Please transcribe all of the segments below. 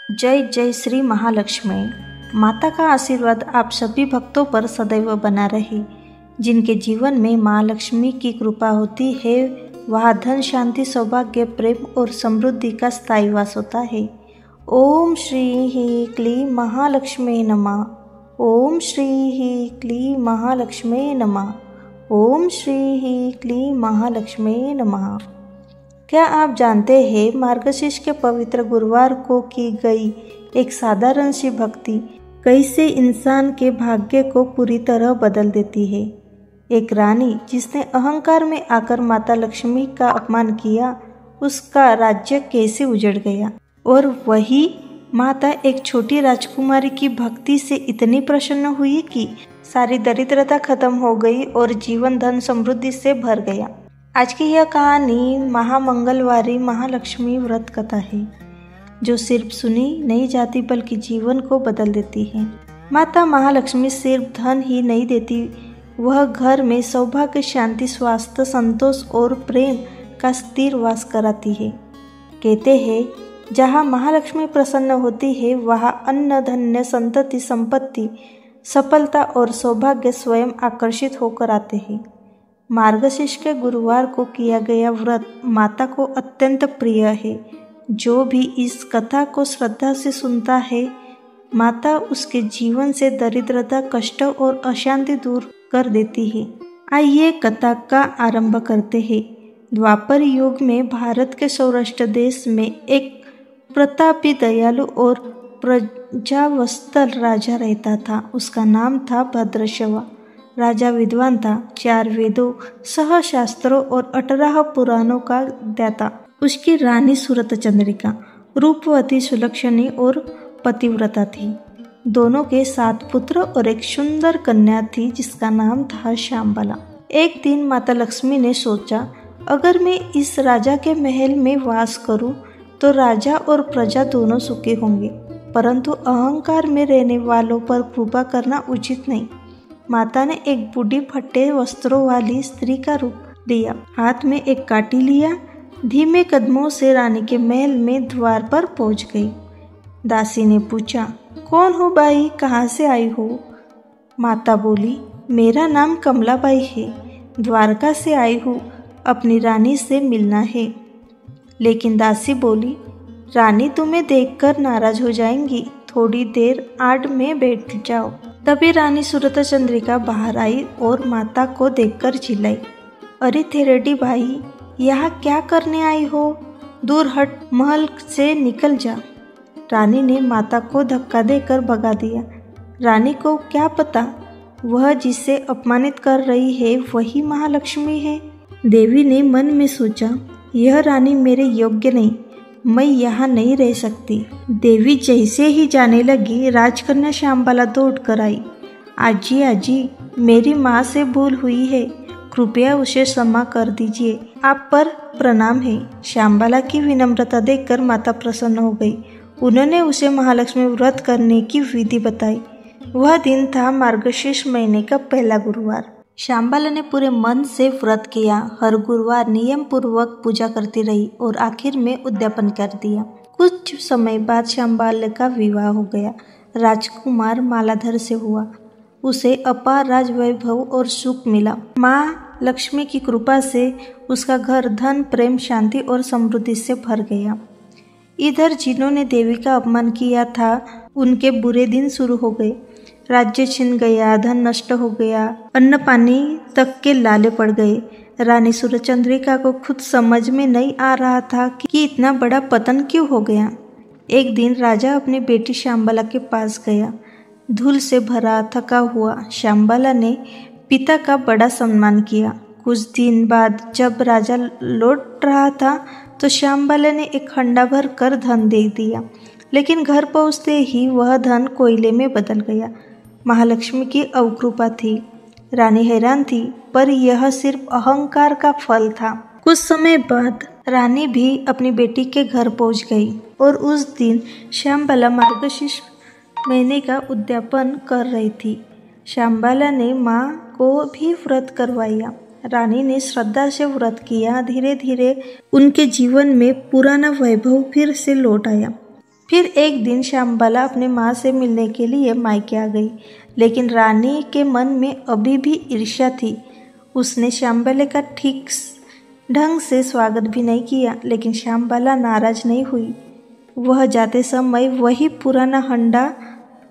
जय जय श्री महालक्ष्मी। माता का आशीर्वाद आप सभी भक्तों पर सदैव बना रहे। जिनके जीवन में माँ लक्ष्मी की कृपा होती है वहाँ धन, शांति, सौभाग्य, प्रेम और समृद्धि का स्थायी वास होता है। ओम श्री ही क्लीं महालक्ष्मी नमः। ओम श्री ही क्लीं महालक्ष्मी नमः। ओम श्री ही क्लीं महालक्ष्मी नमः। क्या आप जानते हैं मार्गशीर्ष के पवित्र गुरुवार को की गई एक साधारण सी भक्ति कैसे इंसान के भाग्य को पूरी तरह बदल देती है। एक रानी जिसने अहंकार में आकर माता लक्ष्मी का अपमान किया, उसका राज्य कैसे उजड़ गया, और वही माता एक छोटी राजकुमारी की भक्ति से इतनी प्रसन्न हुई कि सारी दरिद्रता खत्म हो गई और जीवन धन समृद्धि से भर गया। आज की यह कहानी महामंगलवारी महालक्ष्मी व्रत कथा है, जो सिर्फ सुनी नहीं जाती बल्कि जीवन को बदल देती है। माता महालक्ष्मी सिर्फ धन ही नहीं देती, वह घर में सौभाग्य, शांति, स्वास्थ्य, संतोष और प्रेम का स्थिर वास कराती है। कहते हैं जहाँ महालक्ष्मी प्रसन्न होती है वहाँ अन्न, धन्य, संतति, संपत्ति, सफलता और सौभाग्य स्वयं आकर्षित होकर आते हैं। मार्गशीर्ष के गुरुवार को किया गया व्रत माता को अत्यंत प्रिय है। जो भी इस कथा को श्रद्धा से सुनता है, माता उसके जीवन से दरिद्रता, कष्ट और अशांति दूर कर देती है। आइए कथा का आरंभ करते हैं। द्वापर युग में भारत के सौराष्ट्र देश में एक प्रतापी, दयालु और प्रजावत्सल राजा रहता था। उसका नाम था भद्रश्रवा। राजा विद्वान था, 4 वेदों, 6 शास्त्रों और 18 पुराणों का ज्ञाता। उसकी रानी सूरत चंद्रिका रूपवती, सुलक्षणी और पतिव्रता थी। दोनों के 7 पुत्र और एक सुंदर कन्या थी जिसका नाम था श्यामबाला। एक दिन माता लक्ष्मी ने सोचा, अगर मैं इस राजा के महल में वास करूं तो राजा और प्रजा दोनों सुखी होंगे, परंतु अहंकार में रहने वालों पर कृपा करना उचित नहीं। माता ने एक बूढ़ी फटे वस्त्रों वाली स्त्री का रूप लिया, हाथ में एक काठी लिया, धीमे कदमों से रानी के महल में द्वार पर पहुंच गई। दासी ने पूछा, कौन हो बाई, कहाँ से आई हो? माता बोली, मेरा नाम कमलाबाई है, द्वारका से आई हूँ, अपनी रानी से मिलना है। लेकिन दासी बोली, रानी तुम्हें देखकर नाराज हो जाएंगी, थोड़ी देर आड़ में बैठ जाओ। तभी रानी सूरत चंद्रिका बाहर आई और माता को देखकर चिल्लाई, अरे थेरेडी भाई, यहाँ क्या करने आई हो? दूर हट, महल से निकल जा। रानी ने माता को धक्का देकर भगा दिया। रानी को क्या पता वह जिसे अपमानित कर रही है वही महालक्ष्मी है। देवी ने मन में सोचा, यह रानी मेरे योग्य नहीं, मैं यहाँ नहीं रह सकती। देवी जैसे ही जाने लगी, राजकन्या श्यामबाला दौड़ कर आई। आजी आजी, मेरी माँ से भूल हुई है, कृपया उसे क्षमा कर दीजिए, आप पर प्रणाम है। श्यामबाला की विनम्रता देखकर माता प्रसन्न हो गई। उन्होंने उसे महालक्ष्मी व्रत करने की विधि बताई। वह दिन था मार्गशीर्ष महीने का पहला गुरुवार। श्यामबाला ने पूरे मन से व्रत किया। हर गुरुवार नियम पूर्वक पूजा करती रही और आखिर में उद्यापन कर दिया। कुछ समय बाद श्यामबाला का विवाह हो गया। राजकुमार मालाधर से हुआ। उसे अपार राजवैभव और सुख मिला। माँ लक्ष्मी की कृपा से उसका घर धन, प्रेम, शांति और समृद्धि से भर गया। इधर जिन्होंने देवी का अपमान किया था उनके बुरे दिन शुरू हो गए। राज्य छिन गया, धन नष्ट हो गया, अन्न पानी तक के लाले पड़ गए। रानी सूरत चंद्रिका को खुद समझ में नहीं आ रहा था कि इतना बड़ा पतन क्यों हो गया। एक दिन राजा अपनी बेटी श्यामबाला के पास गया। धूल से भरा, थका हुआ श्यामबाला ने पिता का बड़ा सम्मान किया। कुछ दिन बाद जब राजा लौट रहा था तो श्यामबाला ने एक हंडा भर कर धन दे दिया, लेकिन घर पहुंचते ही वह धन कोयले में बदल गया। महालक्ष्मी की अवकृपा थी। रानी हैरान थी, पर यह सिर्फ अहंकार का फल था। कुछ समय बाद रानी भी अपनी बेटी के घर पहुंच गई और उस दिन श्यामबाला मार्गशीर्ष महीने का उद्यापन कर रही थी। श्यामबाला ने माँ को भी व्रत करवाया। रानी ने श्रद्धा से व्रत किया। धीरे धीरे उनके जीवन में पुराना वैभव फिर से लौट आया। फिर एक दिन श्यामबाला अपने माँ से मिलने के लिए मायके आ गई, लेकिन रानी के मन में अभी भी ईर्ष्या थी। उसने श्यामबाला का ठीक ढंग से स्वागत भी नहीं किया, लेकिन श्यामबाला नाराज नहीं हुई। वह जाते समय वही पुराना हंडा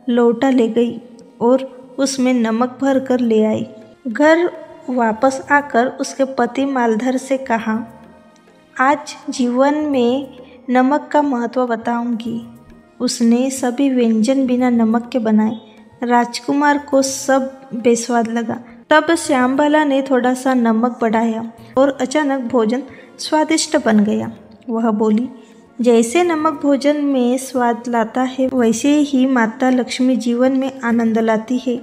लौटा ले गई और उसमें नमक भर कर ले आई। घर वापस आकर उसके पति मालधर से कहा, आज जीवन में नमक का महत्व बताऊंगी। उसने सभी व्यंजन बिना नमक के बनाए। राजकुमार को सब बेस्वाद लगा। तब श्यामबाला ने थोड़ा सा नमक बढ़ाया और अचानक भोजन स्वादिष्ट बन गया। वह बोली, जैसे नमक भोजन में स्वाद लाता है, वैसे ही माता लक्ष्मी जीवन में आनंद लाती है।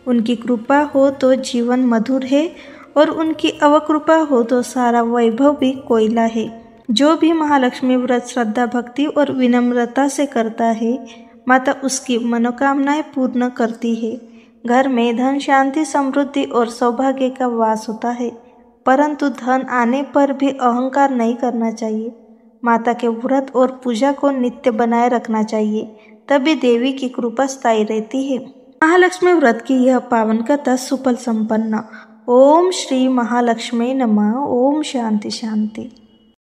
उनकी कृपा हो तो जीवन मधुर है और उनकी अवकृपा हो तो सारा वैभव भी कोयला है। जो भी महालक्ष्मी व्रत श्रद्धा भक्ति और विनम्रता से करता है, माता उसकी मनोकामनाएं पूर्ण करती है। घर में धन शांति समृद्धि और सौभाग्य का वास होता है, परंतु धन आने पर भी अहंकार नहीं करना चाहिए। माता के व्रत और पूजा को नित्य बनाए रखना चाहिए, तभी देवी की कृपा स्थायी रहती है। महालक्ष्मी व्रत की यह पावन कथा सुफल संपन्न। ओम श्री महालक्ष्मी नमः। ओम शांति शांति।